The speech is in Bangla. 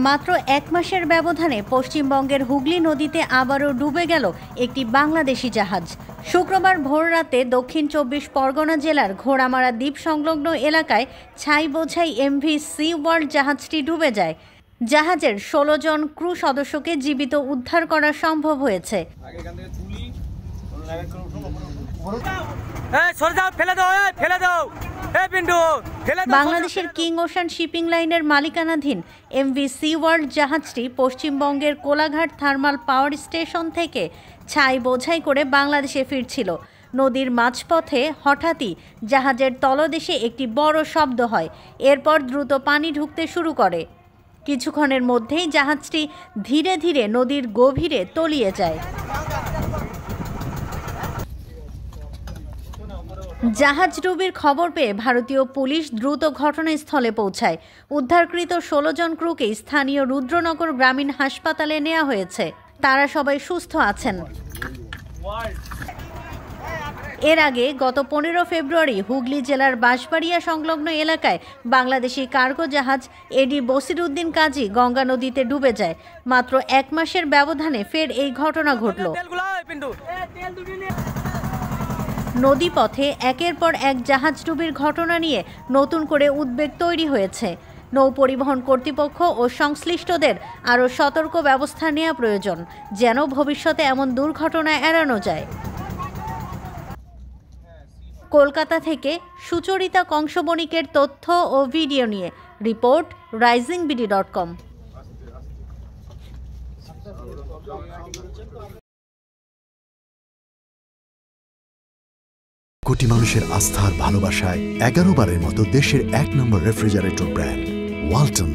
মাত্র এক মাসের ব্যবধানে পশ্চিমবঙ্গের হুগলি নদীতে আবারও ডুবে গেল একটি বাংলাদেশি জাহাজ। শুক্রবার ভোররাতে দক্ষিণ ২৪ পরগনা জেলার ঘোড়ামারা দ্বীপ সংলগ্ন এলাকায় ছাই বোঝাই এমভি সি ওয়ার্ল্ড জাহাজটি ডুবে যায়। জাহাজের ১৬ জন ক্রু সদস্যকে জীবিত উদ্ধার করা সম্ভব হয়েছে। বাংলাদেশের কিং ওশান শিপিং লাইনের মালিকানাধীন এমভি সি ওয়ার্ল্ড জাহাজটি পশ্চিমবঙ্গের কোলাঘাট থার্মাল পাওয়ার স্টেশন থেকে ছাই বোঝাই করে বাংলাদেশে ফিরছিল। নদীর মাঝপথে হঠাৎই জাহাজের তলদেশে একটি বড় শব্দ হয়। এরপর দ্রুত পানি ঢুকতে শুরু করে। কিছুক্ষণের মধ্যেই জাহাজটি ধীরে ধীরে নদীর গভীরে তলিয়ে যায়। জাহাজ ডুবির খবর পেয়ে ভারতীয় পুলিশ দ্রুত ঘটনাস্থলে পৌঁছায়। উদ্ধারকৃত ১৬ জন ক্রুকে স্থানীয় রুদ্রনগর গ্রামীণ হাসপাতালে নেওয়া হয়েছে। তারা সবাই সুস্থ আছেন। এর আগে গত ১৫ ফেব্রুয়ারি হুগলি জেলার বাঁশবাড়িয়া সংলগ্ন এলাকায় বাংলাদেশি কার্গো জাহাজ এডি বসিরউদ্দিন কাজী গঙ্গা নদীতে ডুবে যায়। মাত্র এক মাসের ব্যবধানে ফের এই ঘটনা ঘটল। নদীপথে একের পর এক জাহাজ ডুবির ঘটনা নিয়ে নতুন করে উদ্বেগ তৈরি হয়েছে। নৌ পরিবহন কর্তৃপক্ষ ও সংশ্লিষ্টদের আরও সতর্ক ব্যবস্থা নেওয়া প্রয়োজন, যেন ভবিষ্যতে এমন দুর্ঘটনা এড়ানো যায়। কলকাতা থেকে সুচরিতা কংসবণিকের তথ্য ও ভিডিও নিয়ে রিপোর্ট risingBD.com। কোটি মানুষের আস্থার ভালোবাসায় 11 বারের মতো দেশের 1 নম্বর রেফ্রিজারেটর ব্র্যান্ড ওয়ালটন।